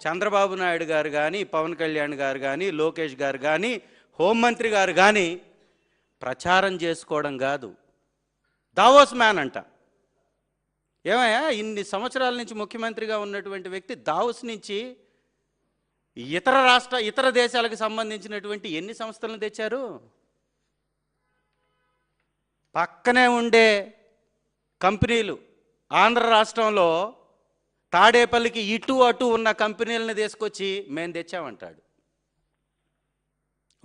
చంద్రబాబు నాయుడు గారు కానీ, పవన్ కళ్యాణ్ గారు కానీ, లోకేష్ గారు కానీ, హోంమంత్రి గారు కానీ ప్రచారం చేసుకోవడం కాదు, దావోస్ మ్యాన్ అంట. ఏమయ్యా, ఇన్ని సంవత్సరాల నుంచి ముఖ్యమంత్రిగా ఉన్నటువంటి వ్యక్తి దావోస్ నుంచి ఇతర దేశాలకు సంబంధించినటువంటి ఎన్ని సంస్థలను తెచ్చారు? పక్కనే ఉండే కంపెనీలు, ఆంధ్ర రాష్ట్రంలో తాడేపల్లికి ఇటు అటు ఉన్న కంపెనీలను తీసుకొచ్చి మేము తెచ్చామంటాడు.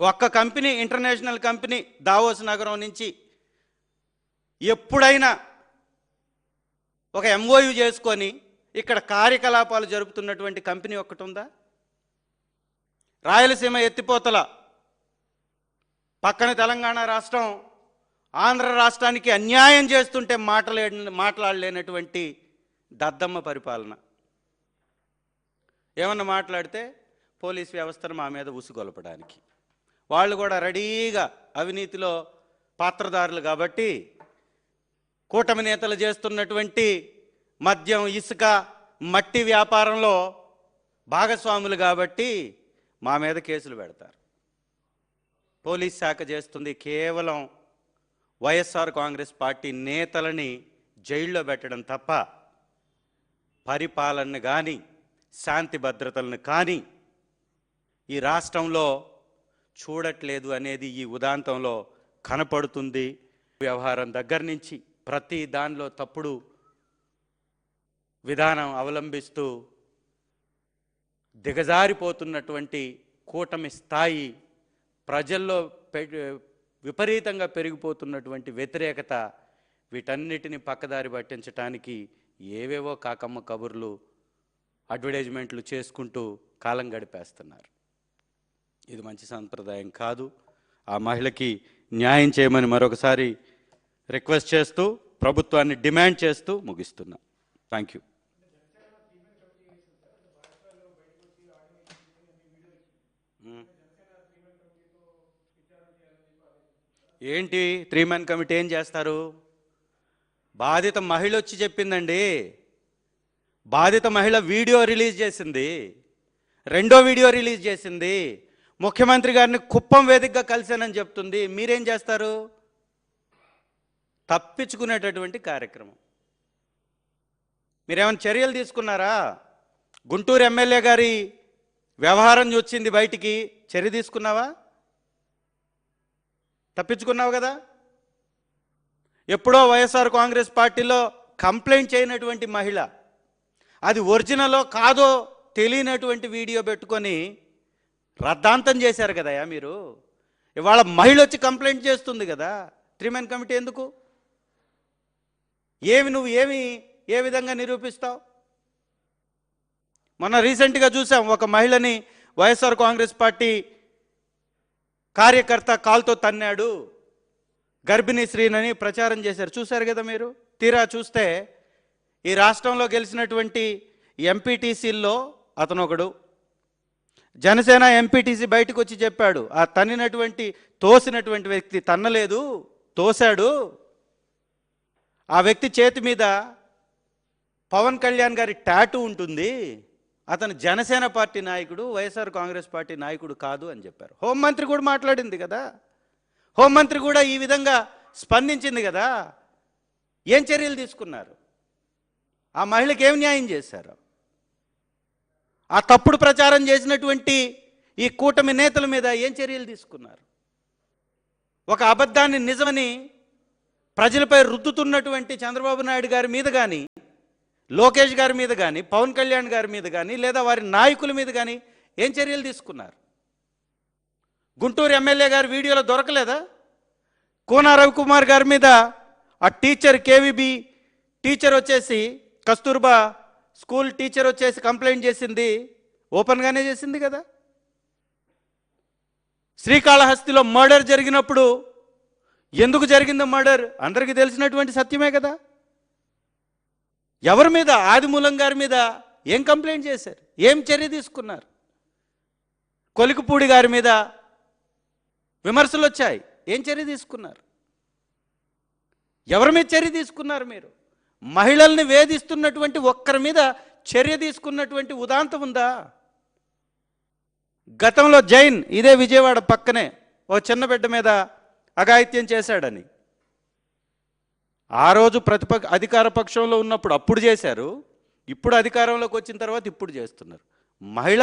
ఒక్క కంపెనీ, ఇంటర్నేషనల్ కంపెనీ దావోస్ నగరం నుంచి ఎప్పుడైనా ఒక ఎంఓయూ చేసుకొని ఇక్కడ కార్యకలాపాలు జరుపుతున్నటువంటి కంపెనీ ఒక్కటి ఉందా? రాయలసీమ ఎత్తిపోతల పక్కన తెలంగాణ రాష్ట్రం ఆంధ్ర రాష్ట్రానికి అన్యాయం చేస్తుంటే మాట్లాడలేనటువంటి దద్దమ్మ పరిపాలన. ఏమన్నా మాట్లాడితే పోలీస్ వ్యవస్థను మా మీద ఉసుగొలపడానికి. వాళ్ళు కూడా రెడీగా అవినీతిలో పాత్రదారులు కాబట్టి, కూటమి నేతలు చేస్తున్నటువంటి మద్యం, ఇసుక, మట్టి వ్యాపారంలో భాగస్వాములు కాబట్టి మా మీద కేసులు పెడతారు. పోలీస్ శాఖ చేస్తుంది కేవలం వైఎస్ఆర్ కాంగ్రెస్ పార్టీ నేతలని జైల్లో పెట్టడం తప్ప పరిపాలనను కానీ, శాంతి భద్రతలను కానీ ఈ రాష్ట్రంలో చూడట్లేదు అనేది ఈ ఉదాంతంలో కనపడుతుంది. వ్యవహారం దగ్గర నుంచి ప్రతి దానిలో తప్పుడు విధానం అవలంబిస్తూ దిగజారిపోతున్నటువంటి కూటమి స్థాయి, ప్రజల్లో విపరీతంగా పెరిగిపోతున్నటువంటి వ్యతిరేకత, వీటన్నిటిని పక్కదారి పట్టించడానికి ఏవేవో కాకమ్మ కబుర్లు, అడ్వర్టైజ్మెంట్లు చేసుకుంటూ కాలం గడిపేస్తున్నారు. ఇది మంచి సంప్రదాయం కాదు. ఆ మహిళకి న్యాయం చేయమని మరొకసారి రిక్వెస్ట్ చేస్తూ, ప్రభుత్వాన్ని డిమాండ్ చేస్తూ ముగిస్తున్నా. Thank you. ఏంటి 3 మెన్ కమిటీ ఏం చేస్తారు? బాధిత మహిళ వచ్చి చెప్పిందండి. బాధిత మహిళ వీడియో రిలీజ్ చేసింది, రెండో వీడియో రిలీజ్ చేసింది, ముఖ్యమంత్రి గారిని కుప్పం వేదికగా కలిశానని చెప్తుంది. మీరేం చేస్తారు? తప్పించుకునేటటువంటి కార్యక్రమం. మీరేమైనా చర్యలు తీసుకున్నారా? గుంటూరు ఎమ్మెల్యే గారి వ్యవహారం వచ్చింది బయటికి, చర్య తీసుకున్నావా? తప్పించుకున్నావు కదా. ఎప్పుడో వైఎస్ఆర్ కాంగ్రెస్ పార్టీలో కంప్లైంట్ చేయనటువంటి మహిళ, అది ఒరిజినలో కాదో తెలియనటువంటి వీడియో పెట్టుకొని రద్దాంతం చేశారు కదయా మీరు. ఇవాళ మహిళ వచ్చి కంప్లైంట్ చేస్తుంది కదా. 3 మెన్ కమిటీ ఎందుకు? నువ్వు ఏ విధంగా నిరూపిస్తావు? మొన్న రీసెంట్గా చూసాం, ఒక మహిళని వైఎస్ఆర్ కాంగ్రెస్ పార్టీ కార్యకర్త కాల్తో తన్నాడు, గర్భిణీ స్త్రీనని ప్రచారం చేశారు. చూశారు కదా మీరు. తీరా చూస్తే ఈ రాష్ట్రంలో గెలిచినటువంటి ఎంపీటీసీల్లో అతను ఒకడు. జనసేన ఎంపీటీసీ బయటకు వచ్చి చెప్పాడు, ఆ తోసినటువంటి వ్యక్తి తన్నలేదు, తోశాడు. ఆ వ్యక్తి చేతి మీద పవన్ కళ్యాణ్ గారి టాటూ ఉంటుంది, అతను జనసేన పార్టీ నాయకుడు, వైఎస్ఆర్ కాంగ్రెస్ పార్టీ నాయకుడు కాదు అని చెప్పారు. హోంమంత్రి కూడా మాట్లాడింది కదా. హోంమంత్రి కూడా ఈ విధంగా స్పందించింది కదా. ఏం చర్యలు తీసుకున్నారు? ఆ మహిళకి ఏం న్యాయం చేశారు? ఆ తప్పుడు ప్రచారం చేసినటువంటి ఈ కూటమి నేతల మీద ఏం చర్యలు తీసుకున్నారు? ఒక అబద్ధాన్ని నిజమని ప్రజలపై రుద్దుతున్నటువంటి చంద్రబాబు నాయుడు గారి మీద కానీ, లోకేష్ గారి మీద కానీ, పవన్ కళ్యాణ్ గారి మీద కానీ, లేదా వారి నాయకుల మీద కానీ ఏం చర్యలు తీసుకున్నారు? గుంటూరు ఎమ్మెల్యే గారి వీడియోలో దొరకలేదా? కోన రవికుమార్ గారి మీద ఆ టీచర్, కేవీబీ టీచర్ వచ్చేసి, కస్తూర్బా స్కూల్ టీచర్ వచ్చేసి కంప్లైంట్ చేసింది, ఓపెన్గానే చేసింది కదా. శ్రీకాళహస్తిలో మర్డర్ జరిగినప్పుడు ఎందుకు జరిగిందో మర్డర్ అందరికీ తెలిసినటువంటి సత్యమే కదా. ఎవరి మీద? ఆదిమూలం గారి మీద ఏం కంప్లైంట్ చేశారు? ఏం చర్య తీసుకున్నారు? కొలికిపూడి గారి మీద విమర్శలు వచ్చాయి, ఏం చర్య తీసుకున్నారు? ఎవరి మీద చర్య తీసుకున్నారు మీరు? మహిళల్ని వేధిస్తున్నటువంటి ఒక్కరి మీద చర్య తీసుకున్నటువంటి ఉదాంతం ఉందా? గతంలో జైన్ ఇదే విజయవాడ పక్కనే ఓ చిన్న బిడ్డ మీద అఘాయిత్యం చేశాడని ఆ రోజు అధికార పక్షంలో ఉన్నప్పుడు అప్పుడు చేశారు, ఇప్పుడు అధికారంలోకి వచ్చిన తర్వాత ఇప్పుడు చేస్తున్నారు. మహిళ